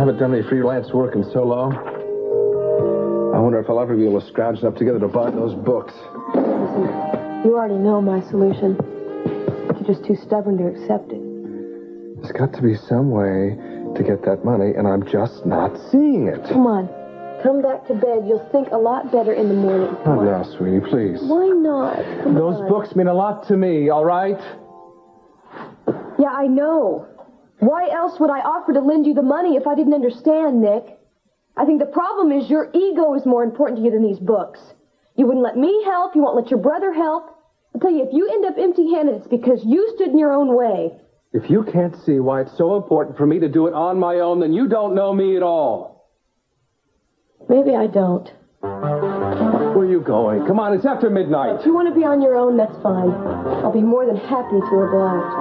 haven't done any freelance work in so long. I wonder if I'll ever be able to scrounge enough together to buy those books. Listen, you already know my solution. You're just too stubborn to accept it. There's got to be some way to get that money, and I'm just not seeing it. Come on. Come back to bed. You'll think a lot better in the morning. Not now, sweetie, please. Why not? Come Those on. books mean a lot to me, all right? Yeah, I know. Why else would I offer to lend you the money if I didn't understand, Nick? I think the problem is your ego is more important to you than these books. You wouldn't let me help. You won't let your brother help. I'll tell you, if you end up empty-handed, it's because you stood in your own way. If you can't see why it's so important for me to do it on my own, then you don't know me at all. Maybe I don't. Where are you going? Come on, it's after midnight. If you want to be on your own, that's fine. I'll be more than happy to oblige.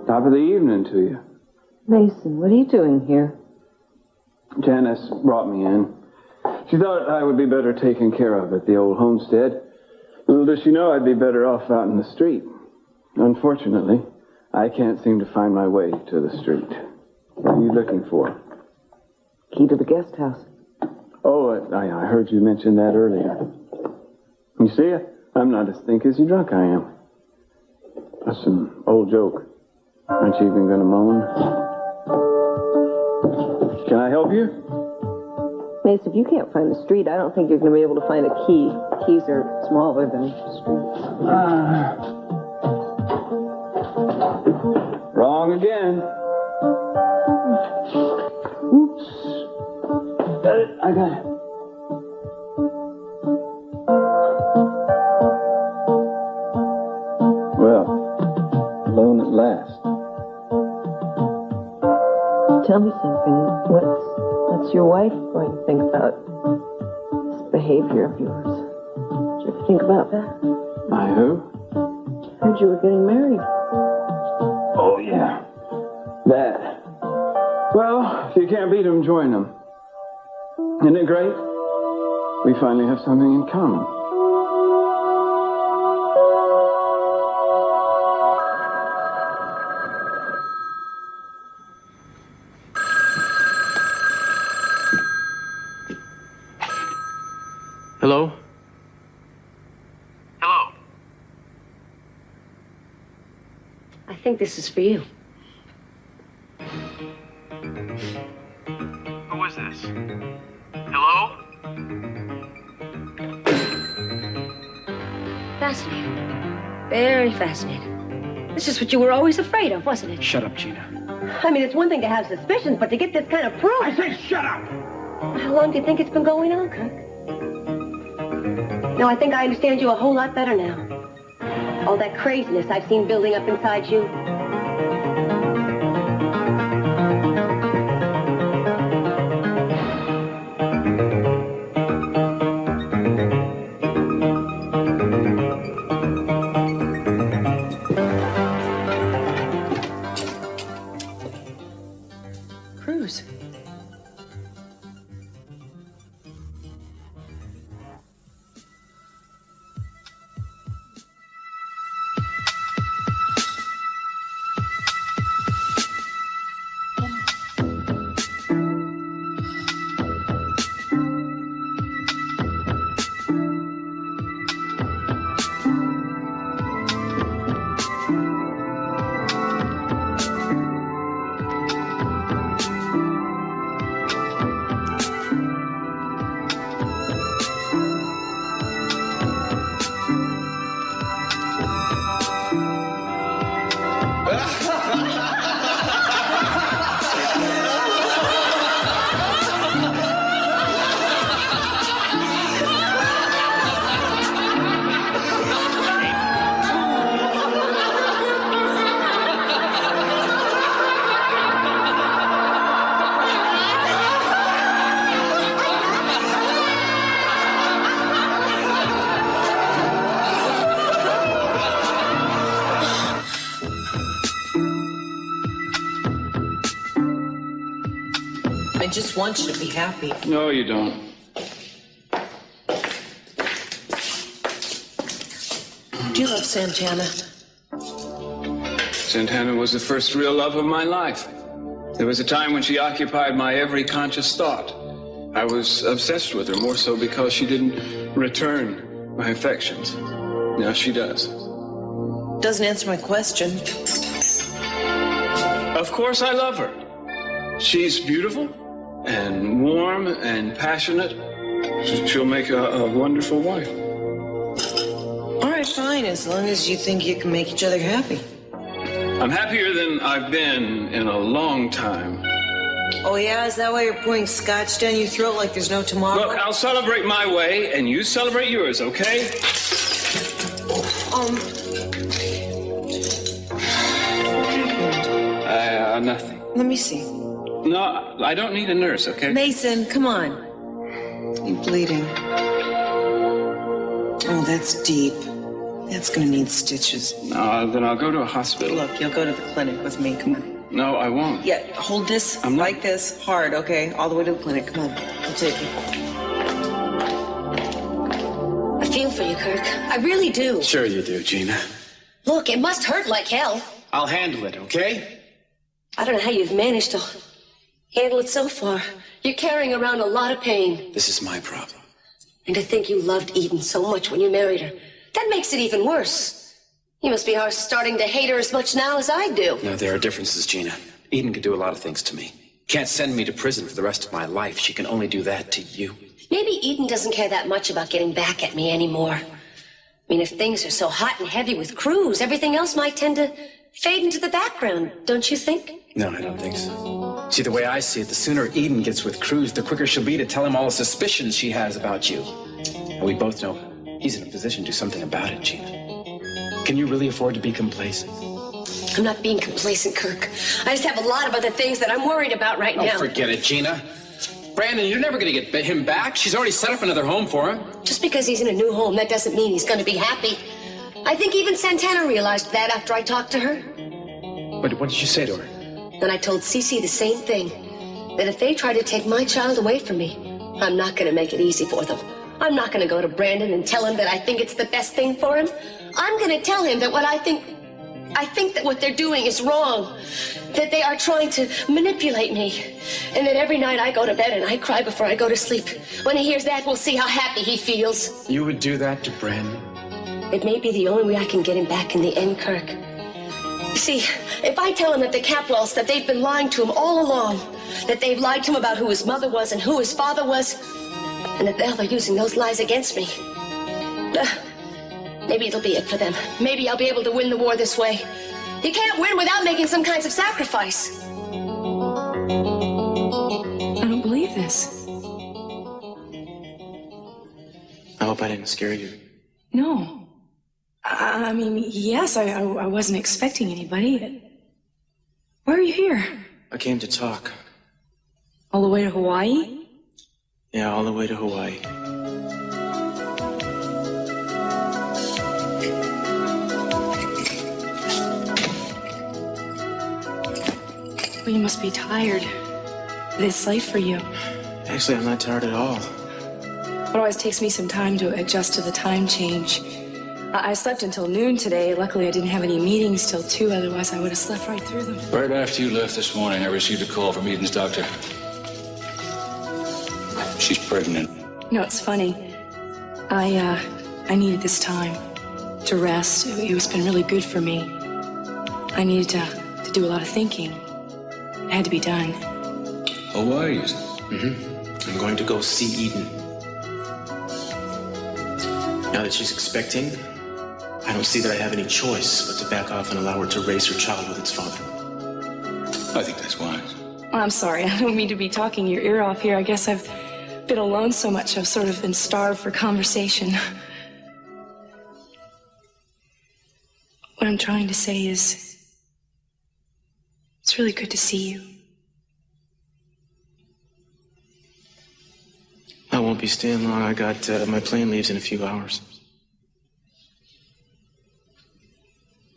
Top of the evening to you. Mason, what are you doing here? Janice brought me in. She thought I would be better taken care of at the old homestead. Little does she know I'd be better off out in the street. Unfortunately, I can't seem to find my way to the street. What are you looking for? Key to the guest house. Oh, I heard you mention that earlier. You see, I'm not as think as you drunk I am. That's an old joke. Aren't you even going to moan? Can I help you? Mace, if you can't find the street, I don't think you're going to be able to find a key. Keys are smaller than streets. Wrong again. Oops. Got it. I got it. Well, alone at last. Tell me something. What's your wife going to think about this behavior of yours? Did you ever think about that? My who? Heard you were getting married. Oh, yeah. That. Well, if you can't beat them, join them. Isn't it great? We finally have something in common. Hello? Hello. I think this is for you. Who is this? Hello? Fascinating. Very fascinating. This is what you were always afraid of, wasn't it? Shut up, Gina. I mean, it's one thing to have suspicions, but to get this kind of proof... I say shut up! How long do you think it's been going on, Kirk? No, I think I understand you a whole lot better now. All that craziness I've seen building up inside you. Cruz. I just want you to be happy. No, you don't. do you love Santana? Santana was the first real love of my life. There was a time when she occupied my every conscious thought. I was obsessed with her, more so because she didn't return my affections. Now she does. Doesn't answer my question. Of course I love her. She's beautiful and warm and passionate. She'll make a wonderful wife. All right, fine, as long as you think you can make each other happy. I'm happier than I've been in a long time. Oh, yeah? Is that why you're pouring scotch down your throat like there's no tomorrow? Look, I'll celebrate my way, and you celebrate yours, okay? Nothing. Let me see. No, I don't need a nurse, okay? Mason, come on. You're bleeding. Oh, that's deep. That's gonna need stitches. Then I'll go to a hospital. Look, you'll go to the clinic with me. Come on. No, I won't. Yeah, hold this like this, hard, okay? All the way to the clinic. Come on. I'll take you. I feel for you, Kirk. I really do. Sure you do, Gina. Look, it must hurt like hell. I'll handle it, okay? I don't know how you've managed to handle it so far. You're carrying around a lot of pain. This is my problem. And to think you loved Eden so much when you married her. That makes it even worse. You must be starting to hate her as much now as I do. No, there are differences, Gina. Eden could do a lot of things to me. Can't send me to prison for the rest of my life. She can only do that to you. Maybe Eden doesn't care that much about getting back at me anymore. I mean, if things are so hot and heavy with Cruz, everything else might tend to fade into the background, don't you think? No, I don't think so. See, the way I see it, the sooner Eden gets with Cruz, the quicker she'll be to tell him all the suspicions she has about you. And we both know he's in a position to do something about it, Gina. Can you really afford to be complacent? I'm not being complacent, Kirk. I just have a lot of other things that I'm worried about right now. Oh, forget it, Gina. Brandon, you're never going to get him back. She's already set up another home for him. Just because he's in a new home, that doesn't mean he's going to be happy. I think even Santana realized that after I talked to her. What did you say to her? Then I told Cece the same thing. That if they try to take my child away from me, I'm not going to make it easy for them. I'm not going to go to Brandon and tell him that I think it's the best thing for him. I'm going to tell him that I think that what they're doing is wrong. That they are trying to manipulate me. And that every night I go to bed and I cry before I go to sleep. When he hears that, we'll see how happy he feels. You would do that to Brandon? It may be the only way I can get him back in the end, Kirk. You see, if I tell him that the Capwells, that they've been lying to him all along, that they've lied to him about who his mother was and who his father was, and that they're using those lies against me, maybe it'll be it for them. Maybe I'll be able to win the war this way. You can't win without making some kinds of sacrifice. I don't believe this. I hope I didn't scare you. No. I mean, yes, I wasn't expecting anybody. Why are you here? I came to talk. All the way to Hawaii? Yeah, all the way to Hawaii. Well, you must be tired. It's late for you. Actually, I'm not tired at all. It always takes me some time to adjust to the time change. I slept until noon today. Luckily, I didn't have any meetings till 2. Otherwise, I would have slept right through them. Right after you left this morning, I received a call from Eden's doctor. She's pregnant. You know, it's funny. I needed this time to rest. It's been really good for me. I needed to do a lot of thinking. It had to be done. Hawaii? Mm-hmm. I'm going to go see Eden. Now that she's expecting, I don't see that I have any choice but to back off and allow her to raise her child with its father. I think that's wise. I'm sorry. I don't mean to be talking your ear off here. I guess I've been alone so much, I've sort of been starved for conversation. What I'm trying to say is, it's really good to see you. I won't be staying long. I got, my plane leaves in a few hours.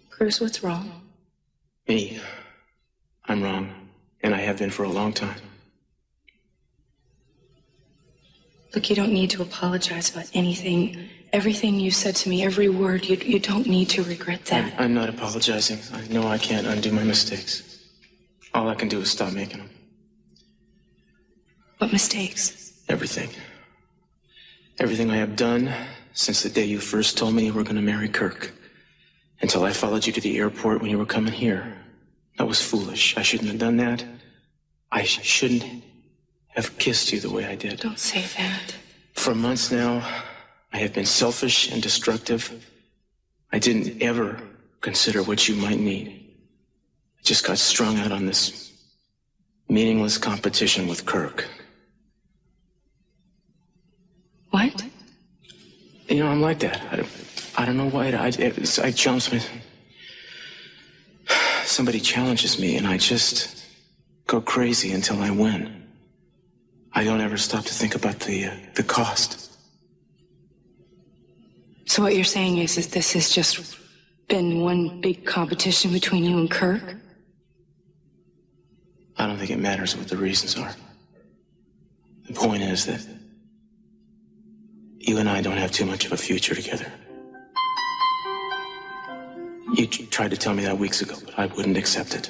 Cruz, what's wrong? Me. I'm wrong. And I have been for a long time. Look, you don't need to apologize about anything. Everything you said to me, every word, you don't need to regret that. I'm not apologizing. I know I can't undo my mistakes. All I can do is stop making them. What mistakes? Everything. Everything I have done since the day you first told me you were going to marry Kirk. Until I followed you to the airport when you were coming here. That was foolish. I shouldn't have done that. I shouldn't have kissed you the way I did. Don't say that. For months now, I have been selfish and destructive. I didn't ever consider what you might need. I just got strung out on this meaningless competition with Kirk. What? You know, I'm like that. I don't know why. I jump. Somebody challenges me, and I just go crazy until I win. I don't ever stop to think about the cost. So what you're saying is that this has just been one big competition between you and Kirk? I don't think it matters what the reasons are. The point is that you and I don't have too much of a future together. You tried to tell me that weeks ago, but I wouldn't accept it.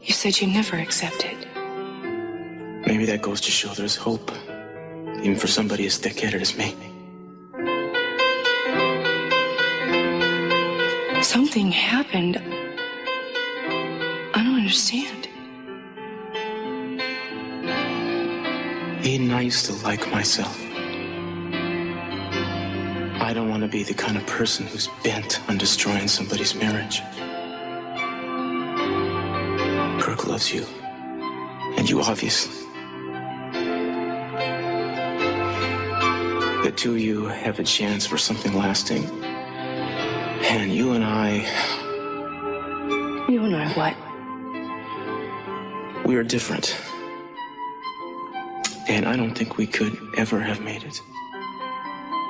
You said you never accept it. Maybe that goes to show there's hope, even for somebody as thick-headed as me. Something happened. I don't understand. Eden, I used to like myself. I don't want to be the kind of person who's bent on destroying somebody's marriage. Kirk loves you, and you obviously. The two of you have a chance for something lasting. And you and I... You and I what? We are different. And I don't think we could ever have made it.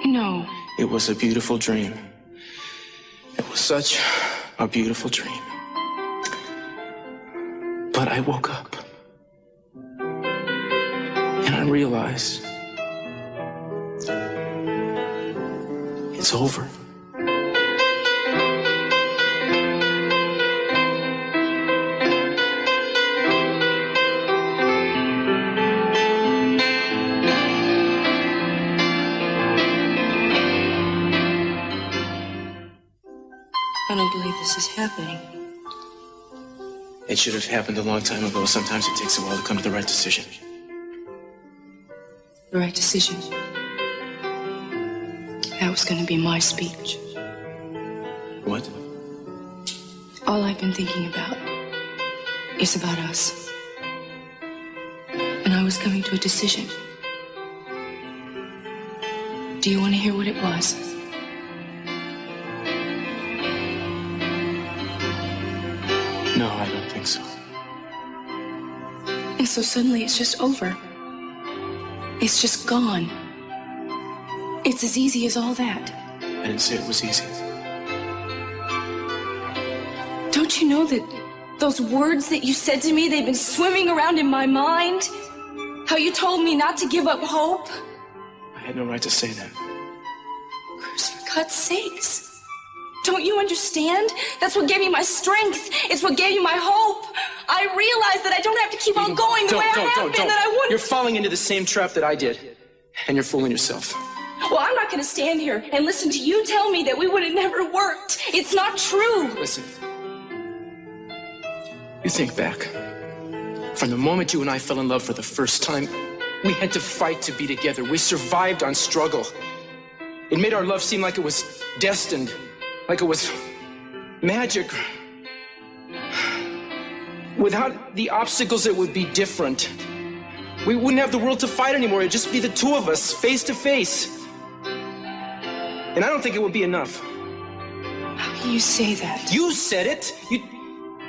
No. It was a beautiful dream. It was such a beautiful dream. But I woke up. And I realized... it's over. I don't believe this is happening. It should have happened a long time ago. Sometimes it takes a while to come to the right decision. The right decision. That was going to be my speech. What? All I've been thinking about is about us. And I was coming to a decision. Do you want to hear what it was? No, I don't think so. And so suddenly it's just over. It's just gone. It's as easy as all that. I didn't say it was easy. Don't you know that those words that you said to me, they've been swimming around in my mind? How you told me not to give up hope? I had no right to say that. Cruz, for God's sakes. Don't you understand? That's what gave me my strength. It's what gave me my hope. I realized that I don't have to keep on going the way I have been, that I wouldn't... You're falling into the same trap that I did. And you're fooling yourself. Well, I'm not going to stand here and listen to you tell me that we would have never worked. It's not true. Listen. You think back. From the moment you and I fell in love for the first time, we had to fight to be together. We survived on struggle. It made our love seem like it was destined. Like it was magic. Without the obstacles, it would be different. We wouldn't have the world to fight anymore. It'd just be the two of us, face to face. And I don't think it would be enough. How can you say that? You said it.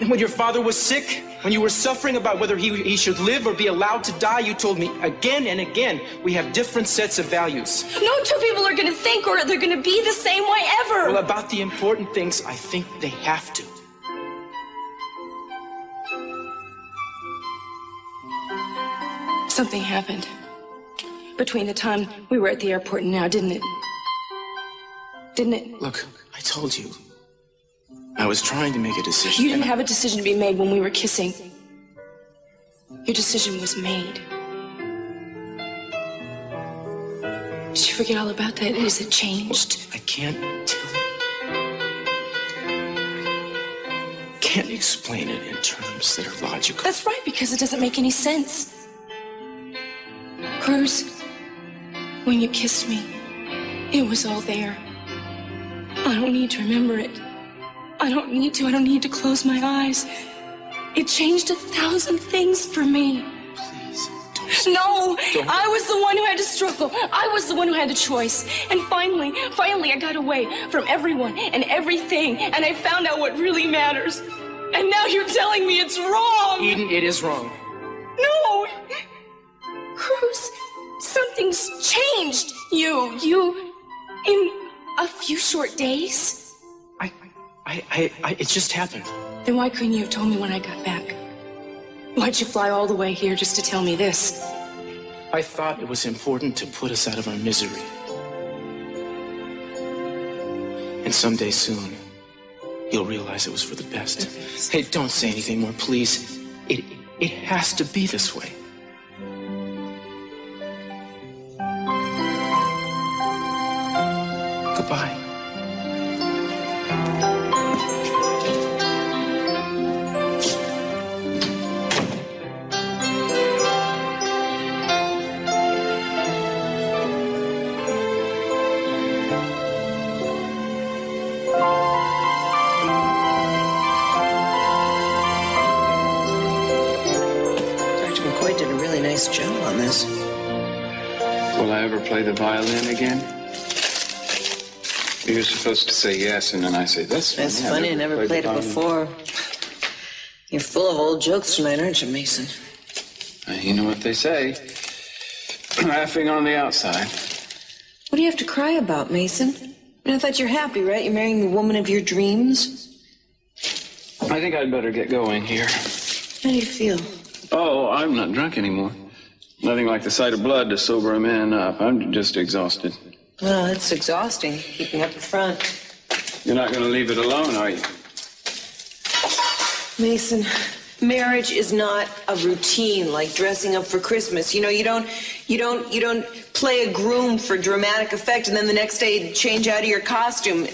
When your father was sick, when you were suffering about whether he should live or be allowed to die, you told me again and again, we have different sets of values. No two people are going to think or they're going to be the same way ever. Well, about the important things, I think they have to. Something happened. between the time we were at the airport and now, didn't it? Didn't it? Look, I told you. I was trying to make a decision. You didn't have a decision to be made when we were kissing. Your decision was made. Did you forget all about that? Is it changed? I can't tell you. Can't explain it in terms that are logical. That's right, because it doesn't make any sense. Cruz, when you kissed me, it was all there. I don't need to remember it. I don't need to close my eyes. It changed 1,000 things for me. Please, No, I was the one who had to struggle. I was the one who had the choice. And finally, I got away from everyone and everything, and I found out what really matters. And now you're telling me it's wrong. Eden, it is wrong. No! Cruz, something's changed. You, in a few short days? It just happened. Then why couldn't you have told me when I got back? Why'd you fly all the way here just to tell me this? I thought it was important to put us out of our misery. And someday soon, you'll realize it was for the best. Hey, don't say anything more, please. It has to be this way. Goodbye. Did a really nice job on this. Will I ever play the violin again? You're supposed to say yes, and then I say, that's funny. That's funny, I never played it before. You're full of old jokes tonight, aren't you, Mason? You know what they say. Laughing on the outside. What do you have to cry about, Mason? I mean, I thought you're happy, right? You're marrying the woman of your dreams? I think I'd better get going here. How do you feel? Oh, I'm not drunk anymore. Nothing like the sight of blood to sober a man up. I'm just exhausted. Well, it's exhausting, keeping up the front. You're not going to leave it alone, are you? Mason, marriage is not a routine like dressing up for Christmas. You know, you don't play a groom for dramatic effect and then the next day change out of your costume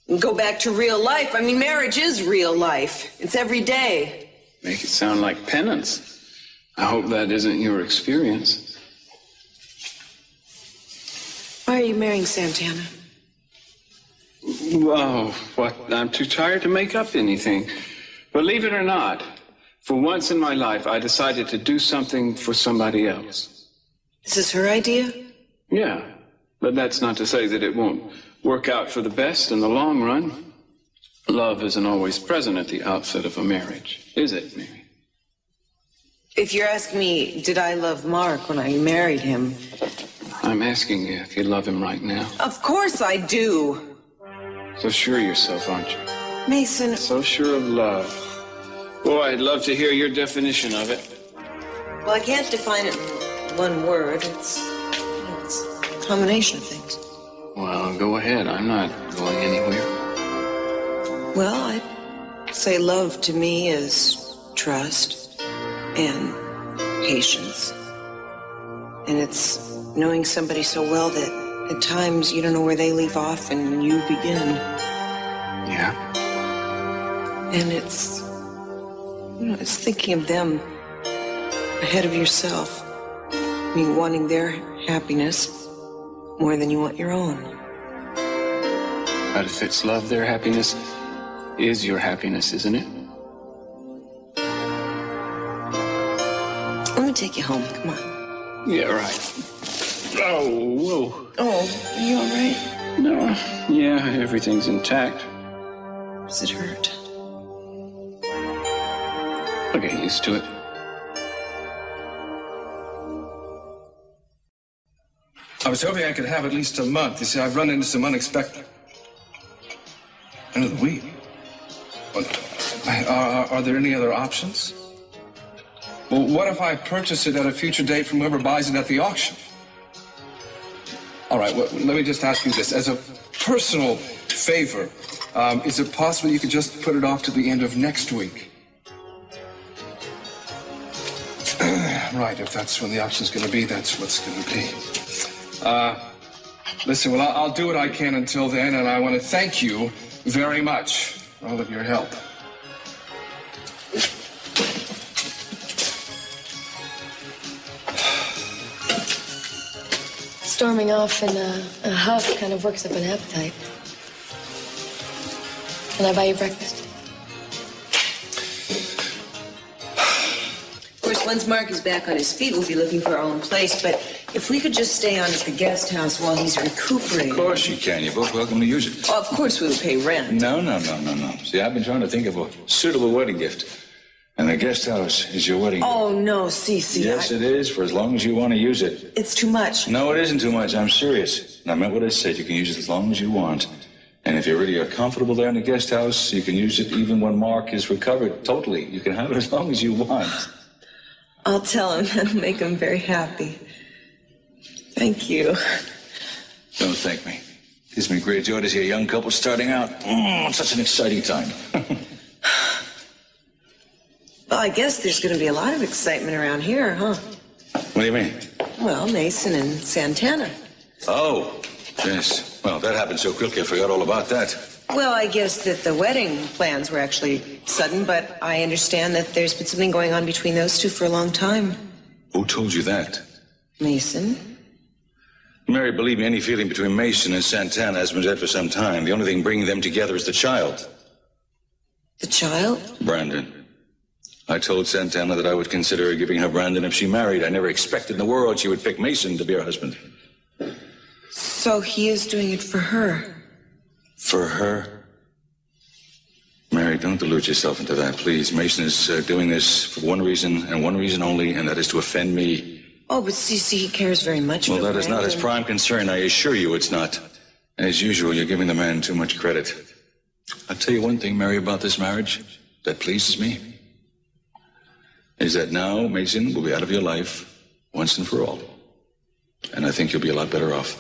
and go back to real life. I mean, marriage is real life. It's every day. Make it sound like penance. I hope that isn't your experience. Why are you marrying Santana? Oh, what? I'm too tired to make up anything. Believe it or not, for once in my life, I decided to do something for somebody else. Is this her idea? Yeah, but that's not to say that it won't work out for the best in the long run. Love isn't always present at the outset of a marriage, is it, Mary? If you're asking me, did I love Mark when I married him? I'm asking you if you love him right now. Of course I do. So sure of yourself, aren't you? Mason. So sure of love. Boy, I'd love to hear your definition of it. Well, I can't define it in one word. It's a combination of things. Well, go ahead. I'm not going anywhere. Well, I'd say love to me is trust and patience. And it's knowing somebody so well that at times you don't know where they leave off and you begin. Yeah. And it's thinking of them ahead of yourself. I mean, wanting their happiness more than you want your own. But if it's love, their happiness is your happiness, isn't it? Let me take you home. Come on. Yeah, right. Oh, whoa. Oh, are you all right? No. Yeah, everything's intact. Does it hurt? I'll get used to it. I was hoping I could have at least a month. You see, I've run into some unexpected... End of the week. Are there any other options? Well, what if I purchase it at a future date from whoever buys it at the auction? All right, well, let me just ask you this. As a personal favor, is it possible you could just put it off to the end of next week? Right, if that's when the auction's going to be, that's what's going to be. Listen, well, I'll do what I can until then, and I want to thank you very much for all of your help. Storming off in a huff kind of works up an appetite. Can I buy you breakfast? Of course, once Mark is back on his feet, we'll be looking for our own place, but if we could just stay on at the guest house while he's recuperating. Of course you can. You're both welcome to use it. Oh, of course we would pay rent. No. See, I've been trying to think of a suitable wedding gift. And the guest house is your wedding gift. Oh, no, Cece. Yes, it is, for as long as you want to use it. It's too much. No, it isn't too much. I'm serious. And I meant what I said. You can use it as long as you want. And if you really are comfortable there in the guest house, you can use it even when Mark is recovered totally. You can have it as long as you want. I'll tell him. That'll make him very happy. Thank you. Don't thank me. It gives me great joy to see a young couple starting out. Such an exciting time. Well, I guess there's going to be a lot of excitement around here, huh? What do you mean? Well, Mason and Santana. Oh, yes. Well, that happened so quickly, I forgot all about that. Well, I guess that the wedding plans were actually sudden, but I understand that there's been something going on between those two for a long time. Who told you that? Mason. Mary, believe me, any feeling between Mason and Santana has been dead for some time. The only thing bringing them together is the child. The child? Brandon. I told Santana that I would consider giving her Brandon if she married. I never expected in the world she would pick Mason to be her husband. So he is doing it for her. For her? Mary, don't delude yourself into that, please. Mason is doing this for one reason and one reason only, and that is to offend me. Oh, but Cece, he cares very much Well, for that is not his prime concern. I assure you it's not. As usual, you're giving the man too much credit. I'll tell you one thing, Mary, about this marriage that pleases me. Is that now Mason will be out of your life once and for all. And I think you'll be a lot better off.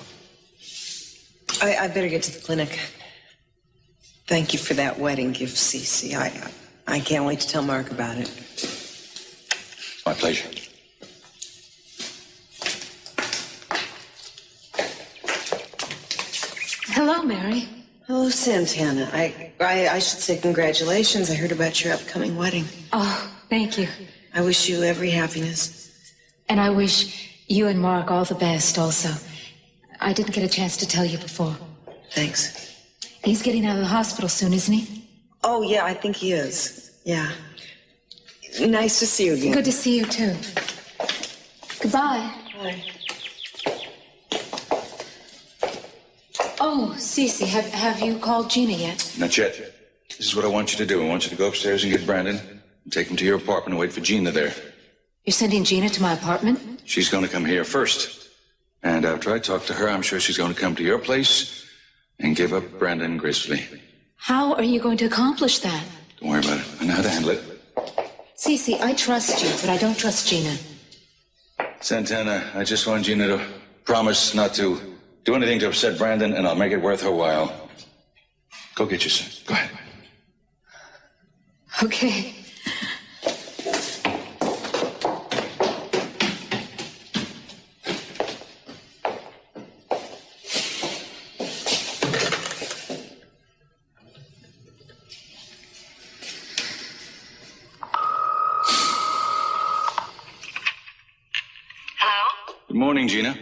I better get to the clinic. Thank you for that wedding gift, Cece. I can't wait to tell Mark about it. My pleasure. Hello, Mary. Hello, Santana. I should say congratulations. I heard about your upcoming wedding. Oh, thank you. I wish you every happiness. And I wish you and Mark all the best also. I didn't get a chance to tell you before. Thanks. He's getting out of the hospital soon, isn't he? Oh, yeah, I think he is. Yeah. Nice to see you again. Good to see you, too. Goodbye. Bye. Oh, Cece, have you called Gina yet? Not yet. This is what I want you to do. I want you to go upstairs and get Brandon and take him to your apartment and wait for Gina there. You're sending Gina to my apartment? She's going to come here first. And after I talk to her, I'm sure she's going to come to your place and give up Brandon gracefully. How are you going to accomplish that? Don't worry about it. I know how to handle it. Cece, I trust you, but I don't trust Gina. Santana, I just want Gina to promise not to do anything to upset Brandon, and I'll make it worth her while. Go get your son. Go ahead. Okay. Good morning, Gina.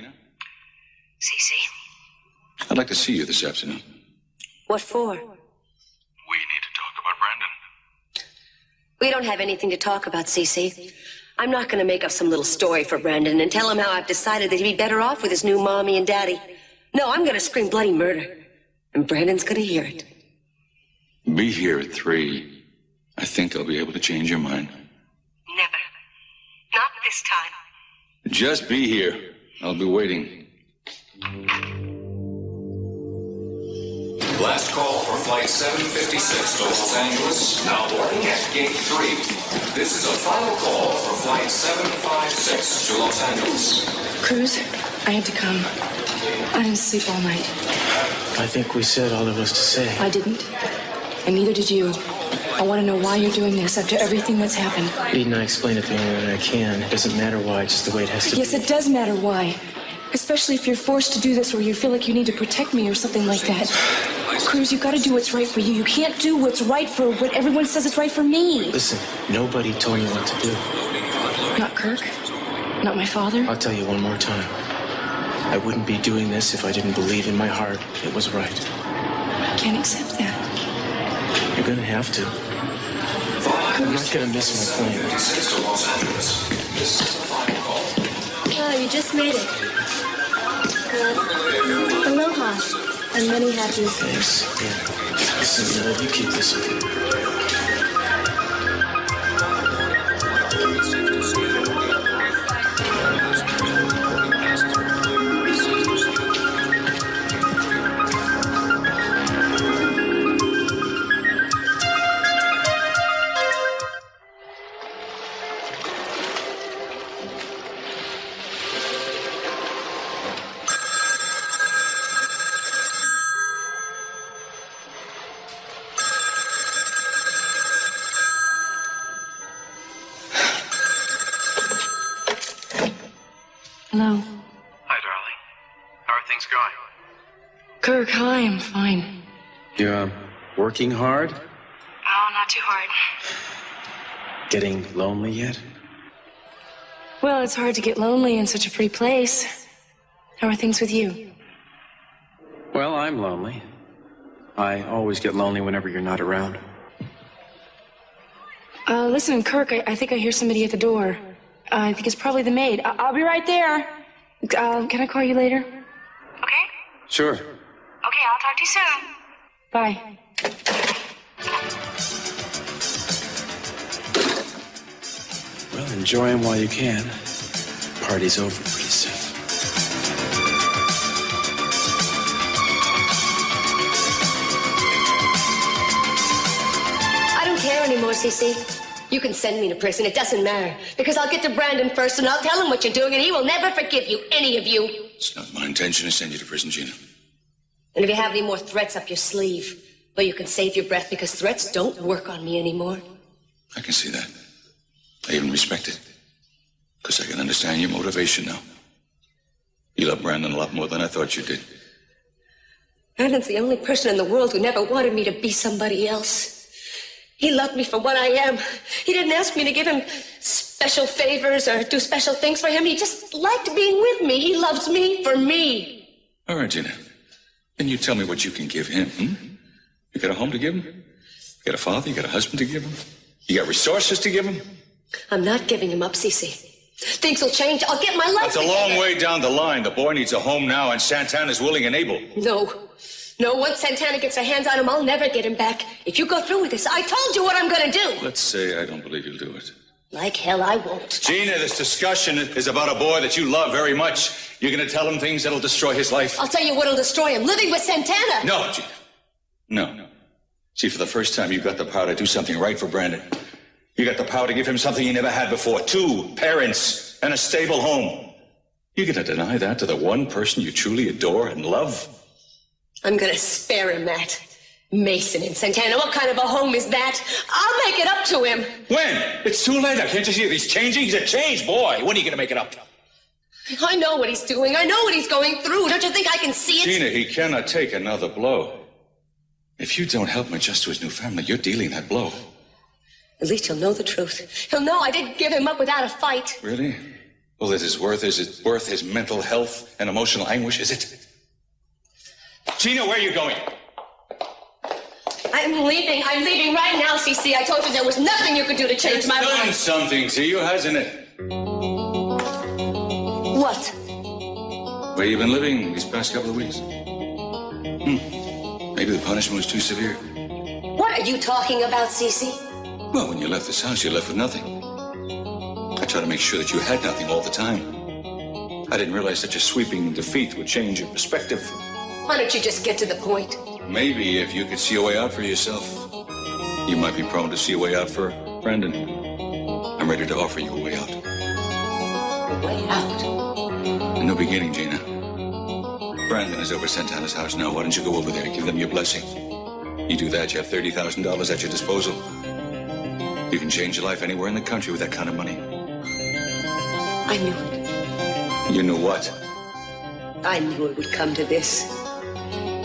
Cece? I'd like to see you this afternoon. What for? We need to talk about Brandon. We don't have anything to talk about, Cece. I'm not going to make up some little story for Brandon and tell him how I've decided that he'd be better off with his new mommy and daddy. No, I'm going to scream bloody murder. And Brandon's going to hear it. Be here at 3. I think I'll be able to change your mind. Never. Not this time. Just be here. I'll be waiting. Last call for flight 756 to Los Angeles, now boarding at gate 3. This is a final call for flight 756 to Los Angeles. Cruz, I had to come. I didn't sleep all night. I think we said all there was to say. I didn't. And neither did you. I want to know why you're doing this after everything that's happened. Eden, I explain it the only way I can. It doesn't matter why, it's just the way it has to be. Yes, it does matter why. Especially if you're forced to do this or you feel like you need to protect me or something like that. Cruz, you gotta do what's right for you. You can't do what's right for what everyone says is right for me. Listen, nobody told me what to do. Not Kirk. Not my father. I'll tell you one more time. I wouldn't be doing this if I didn't believe in my heart it was right. I can't accept that. You're gonna have to. I'm not gonna miss my plane. Oh, you just made it. Aloha. And many happy Thanks. Yeah. Listen, you keep this. Hello. Hi, darling. How are things going? Kirk, hi, I'm fine. You're working hard? Oh, not too hard. Getting lonely yet? Well, it's hard to get lonely in such a pretty place. How are things with you? Well, I'm lonely. I always get lonely whenever you're not around. Listen, Kirk, I think I hear somebody at the door. I think it's probably the maid. I'll be right there. Can I call you later? Okay? Sure. Okay, I'll talk to you soon. Bye. Well, enjoy them while you can. Party's over pretty soon. I don't care anymore, Cece. You can send me to prison. It doesn't matter. Because I'll get to Brandon first and I'll tell him what you're doing and he will never forgive you, any of you. It's not my intention to send you to prison, Gina. And if you have any more threats up your sleeve, well, you can save your breath because threats don't work on me anymore. I can see that. I even respect it. Because I can understand your motivation now. You love Brandon a lot more than I thought you did. Brandon's the only person in the world who never wanted me to be somebody else. He loved me for what I am. He didn't ask me to give him special favors or do special things for him. He just liked being with me. He loves me for me. All right, Gina. Then you tell me what you can give him, You got a home to give him? You got a father? You got a husband to give him? You got resources to give him? I'm not giving him up, Cece. Things will change. I'll get my life That's a long way down the line. The boy needs a home now, and Santana's willing and able. No, once Santana gets her hands on him, I'll never get him back. If you go through with this, I told you what I'm going to do. Let's say I don't believe you'll do it. Like hell, I won't. Gina, this discussion is about a boy that you love very much. You're going to tell him things that'll destroy his life? I'll tell you what'll destroy him. Living with Santana. No, Gina. No. See, for the first time, you've got the power to do something right for Brandon. You got the power to give him something he never had before. 2 parents and a stable home. You're going to deny that to the one person you truly adore and love? I'm going to spare him that. Mason in Santana, what kind of a home is that? I'll make it up to him. When? It's too late. I can't you see that he's changing? He's a changed boy. When are you going to make it up? I know what he's doing. I know what he's going through. Don't you think I can see it? Gina, he cannot take another blow. If you don't help him adjust to his new family, you're dealing that blow. At least he'll know the truth. He'll know I didn't give him up without a fight. Really? Well, is it worth his mental health and emotional anguish? Is it? Gina, where are you going? I'm leaving. I'm leaving right now, Cece. I told you there was nothing you could do to change my life. It's done something to you, hasn't it? What? Where you been living these past couple of weeks? Maybe the punishment was too severe. What are you talking about, Cece? Well, when you left this house, you left with nothing. I tried to make sure that you had nothing all the time. I didn't realize such a sweeping defeat would change your perspective. Why don't you just get to the point? Maybe if you could see a way out for yourself, you might be prone to see a way out for Brandon. I'm ready to offer you a way out. A way out? A new beginning, Gina. Brandon is over at Santana's house now. Why don't you go over there and give them your blessing? You do that, you have $30,000 at your disposal. You can change your life anywhere in the country with that kind of money. I knew it. You know what? I knew it would come to this.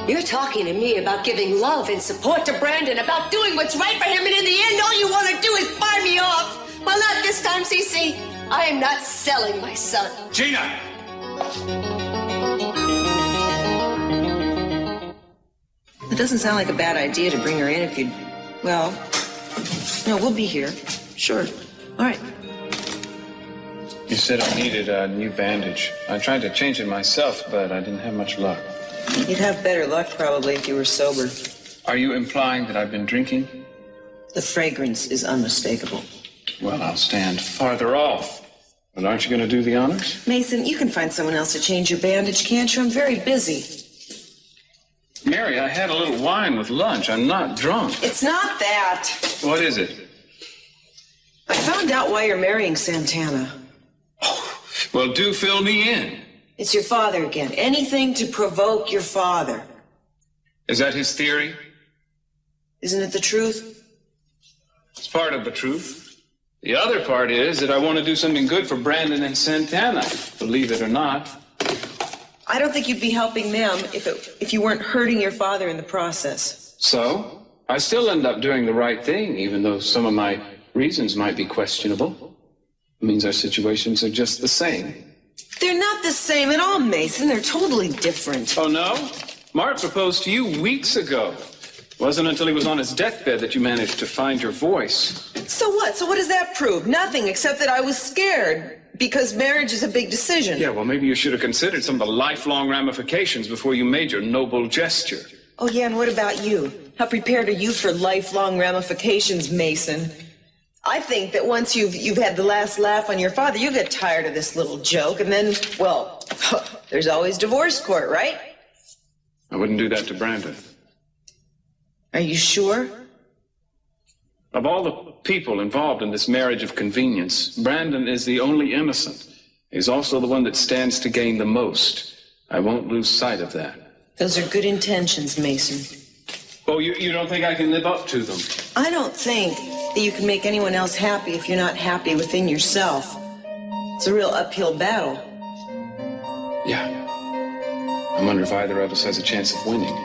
You're talking to me about giving love and support to Brandon, about doing what's right for him, and in the end, all you want to do is buy me off. Well, not this time, Cece. I am not selling my son. Gina! It doesn't sound like a bad idea to bring her in if you'd... Well, no, we'll be here. Sure. All right. You said I needed a new bandage. I tried to change it myself, but I didn't have much luck. You'd have better luck, probably, if you were sober. Are you implying that I've been drinking? The fragrance is unmistakable. Well, I'll stand farther off. But aren't you going to do the honors? Mason, you can find someone else to change your bandage, can't you? I'm very busy. Mary, I had a little wine with lunch. I'm not drunk. It's not that. What is it? I found out why you're marrying Santana. Oh, well, do fill me in. It's your father again. Anything to provoke your father. Is that his theory? Isn't it the truth? It's part of the truth. The other part is that I want to do something good for Brandon and Santana, believe it or not. I don't think you'd be helping them if you weren't hurting your father in the process. So, I still end up doing the right thing, even though some of my reasons might be questionable. It means our situations are just the same. They're not the same at all, Mason. They're totally different. Oh, no? Mark proposed to you weeks ago. It wasn't until he was on his deathbed that you managed to find your voice. So what? So what does that prove? Nothing, except that I was scared, because marriage is a big decision. Yeah, well, maybe you should have considered some of the lifelong ramifications before you made your noble gesture. Oh, yeah, and what about you? How prepared are you for lifelong ramifications, Mason? I think that once you've had the last laugh on your father, you get tired of this little joke, and then, well, there's always divorce court, right? I wouldn't do that to Brandon. Are you sure? Of all the people involved in this marriage of convenience, Brandon is the only innocent. He's also the one that stands to gain the most. I won't lose sight of that. Those are good intentions, Mason. Oh, you don't think I can live up to them? I don't think that you can make anyone else happy if you're not happy within yourself. It's a real uphill battle. Yeah. I wonder if either of us has a chance of winning.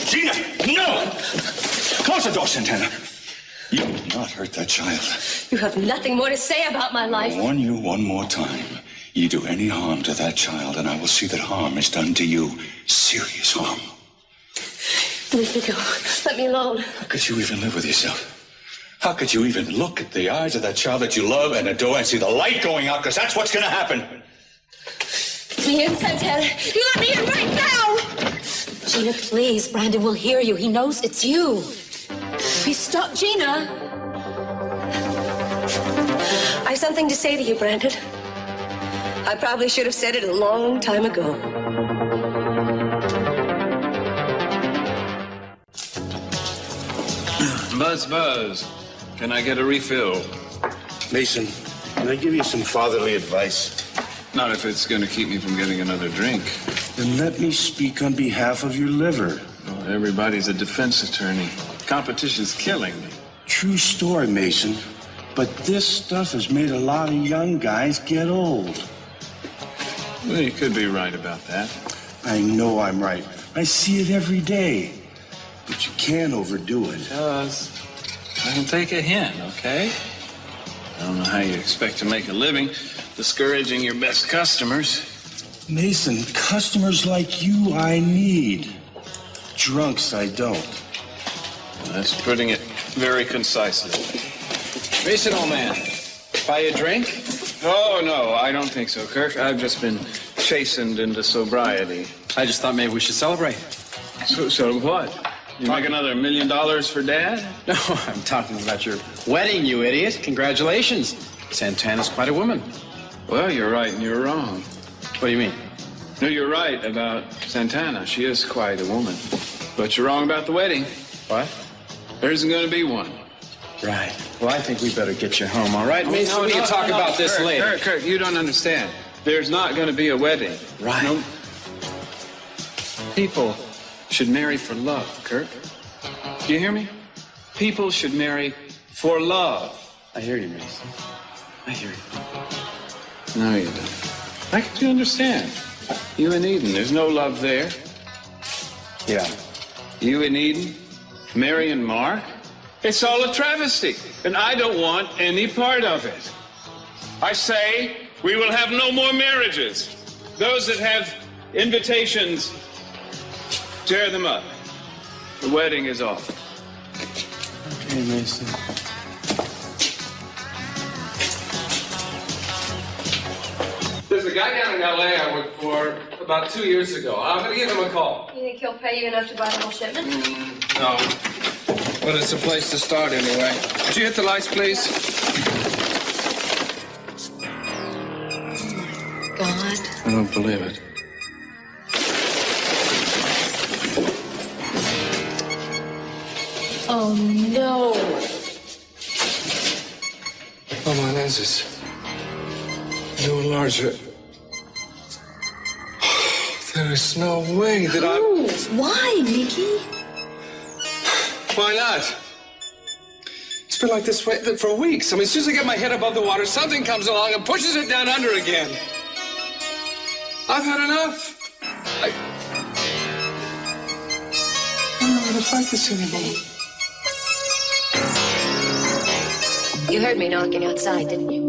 Gina, no! Close the door, Santana. You will not hurt that child. You have nothing more to say about my life. I warn you one more time. You do any harm to that child, and I will see that harm is done to you. Serious harm. Let me go. Let me alone. How could you even live with yourself? How could you even look at the eyes of that child that you love and adore and see the light going out? Because that's what's going to happen. Let me in, Santana. You let me in right now. Gina, please. Brandon will hear you. He knows it's you. Please stop, Gina. I have something to say to you, Brandon. I probably should have said it a long time ago. Buzz, Buzz. Can I get a refill? Mason, can I give you some fatherly advice? Not if it's going to keep me from getting another drink. Then let me speak on behalf of your liver. Well, everybody's a defense attorney. Competition's killing me. True story, Mason. But this stuff has made a lot of young guys get old. Well, you could be right about that. I know I'm right. I see it every day. But you can't overdo it. Buzz, I can take a hint, okay? I don't know how you expect to make a living discouraging your best customers. Mason, customers like you I need. Drunks I don't. Well, that's putting it very concisely. Mason, old man, buy a drink? Oh, no, I don't think so, Kirk. I've just been chastened into sobriety. I just thought maybe we should celebrate. So what? You make another $1 million for Dad? No, I'm talking about your wedding, you idiot. Congratulations. Santana's quite a woman. Well, you're right and you're wrong. What do you mean? No, you're right about Santana. She is quite a woman. But you're wrong about the wedding. What? There isn't going to be one. Right. Well, I think we better get you home, all right, Mason? We can talk about this Kurt, later. Kurt, you don't understand. There's not going to be a wedding. Right. No. People should marry for love, Kurt. Do you hear me? People should marry for love. I hear you, Mason. I hear you. No, you don't. How could you understand? You and Eden, there's no love there. Yeah. You and Eden, Mary and Mark, it's all a travesty, and I don't want any part of it. I say we will have no more marriages. Those that have invitations, tear them up. The wedding is off. Okay, Mason. There's a guy down in L.A. I worked for about 2 years ago. I'm going to give him a call. You think he'll pay you enough to buy the whole shipment? No. But it's a place to start anyway. Could you hit the lights, please? God. I don't believe it. Oh, no. Oh, my lenses. New and larger. There is no way that Cruz, why, Mickey? Why not? It's been like this way for weeks. I mean, as soon as I get my head above the water, something comes along and pushes it down under again. I've had enough. I don't know how to fight this anymore. You heard me knocking outside, didn't you?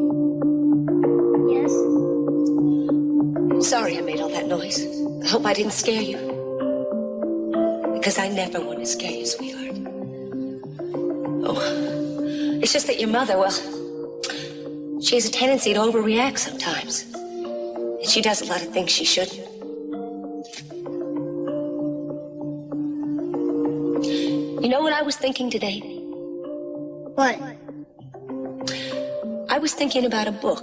Yes. Sorry I made all that noise. I hope I didn't scare you. Because I never want to scare you, sweetheart. Oh, it's just that your mother, well, she has a tendency to overreact sometimes. And she does a lot of things she shouldn't. You know what I was thinking today? What? I was thinking about a book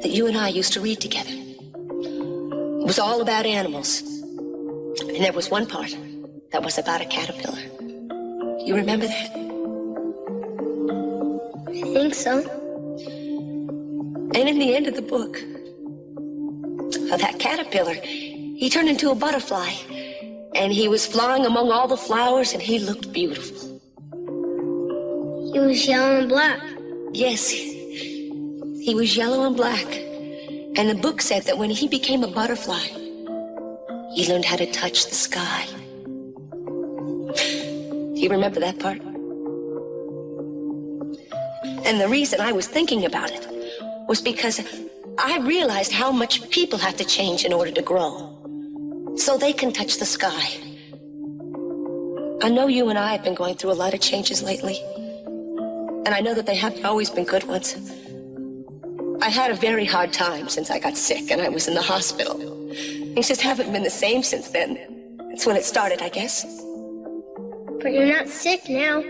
that you and I used to read together. It was all about animals. And there was one part that was about a caterpillar. You remember that? I think so. And in the end of the book, that caterpillar, he turned into a butterfly. And he was flying among all the flowers, and he looked beautiful. He was yellow and black. Yes, he was yellow and black. And the book said that when he became a butterfly, he learned how to touch the sky. Do you remember that part? And the reason I was thinking about it was because I realized how much people have to change in order to grow, so they can touch the sky. I know you and I have been going through a lot of changes lately, and I know that they haven't always been good ones. I had a very hard time since I got sick and I was in the hospital. Things just haven't been the same since then. That's when it started, I guess. But you're not sick now.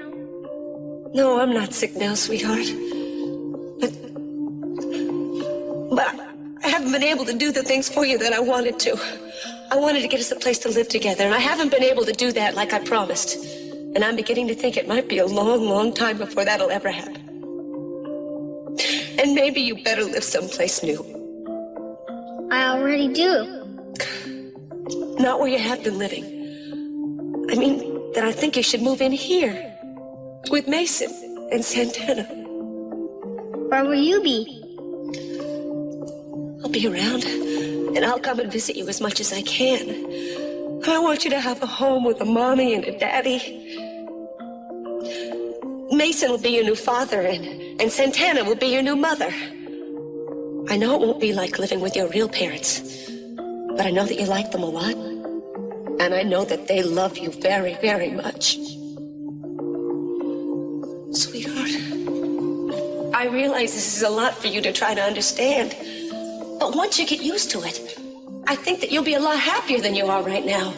No, I'm not sick now, sweetheart. But I haven't been able to do the things for you that I wanted to. I wanted to get us a place to live together, and I haven't been able to do that like I promised. And I'm beginning to think it might be a long, long time before that'll ever happen. And maybe you better live someplace new. I already do. Not where you have been living. I mean, that I think you should move in here. With Mason and Santana. Where will you be? I'll be around, and I'll come and visit you as much as I can. And I want you to have a home with a mommy and a daddy. Mason will be your new father, and Santana will be your new mother. I know it won't be like living with your real parents, but I know that you like them a lot, and I know that they love you very, very much. Sweetheart, I realize this is a lot for you to try to understand, but once you get used to it, I think that you'll be a lot happier than you are right now.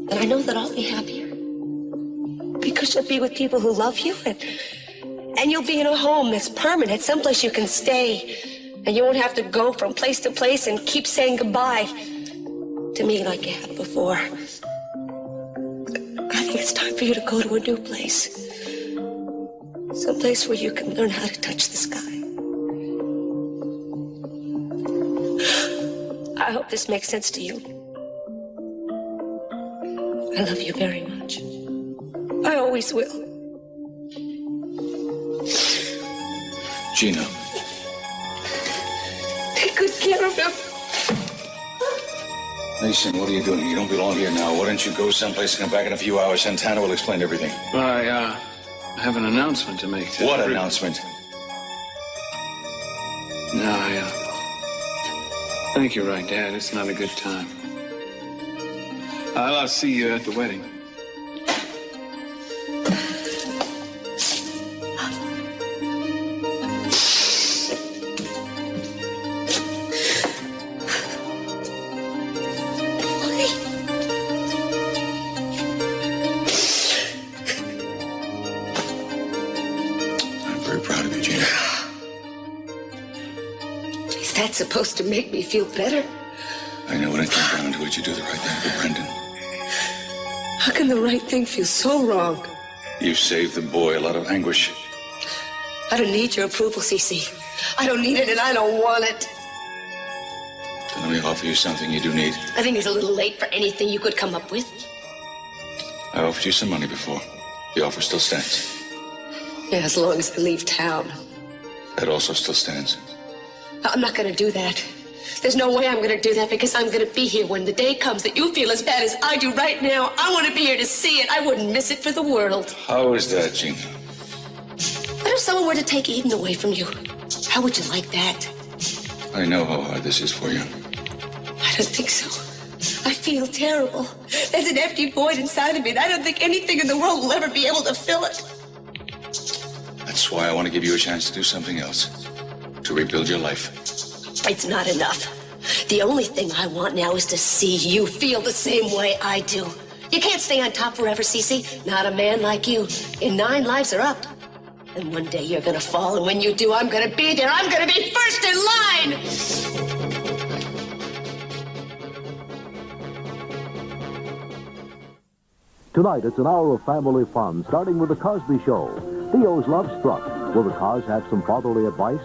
And I know that I'll be happier. Because you'll be with people who love you, and you'll be in a home that's permanent, someplace you can stay, and you won't have to go from place to place and keep saying goodbye to me like you have before. I think it's time for you to go to a new place. Someplace where you can learn how to touch the sky. I hope this makes sense to you. I love you very much. I always will. Gina. Take good care of him. Mason, what are you doing? You don't belong here now. Why don't you go someplace and come back in a few hours? Santana will explain everything. Well, I have an announcement to make. What announcement? No, I think you're right, Dad. It's not a good time. I'll see you at the wedding. I'm very proud of you, Gina. Is that supposed to make me feel better? I know when it comes down to it, you do the right thing for Brendan. How can the right thing feel so wrong? You've saved the boy a lot of anguish. I don't need your approval, Cece. I don't need it and I don't want it. Then let me offer you something you do need. I think it's a little late for anything you could come up with. I offered you some money before. The offer still stands. Yeah, as long as I leave town. That also still stands. I'm not going to do that. There's no way I'm going to do that because I'm going to be here when the day comes that you feel as bad as I do right now. I want to be here to see it. I wouldn't miss it for the world. How is that, Gina? What if someone were to take Eden away from you? How would you like that? I know how hard this is for you. I don't think so. I feel terrible. There's an empty void inside of me, and I don't think anything in the world will ever be able to fill it. That's why I want to give you a chance to do something else. To rebuild your life. It's not enough. The only thing I want now is to see you feel the same way I do. You can't stay on top forever, Cece. Not a man like you. In 9 lives are up. And one day you're gonna fall, and when you do, I'm gonna be there. I'm gonna be first in line! Tonight, it's an hour of family fun, starting with The Cosby Show. Theo's love struck. Will the cause have some fatherly advice?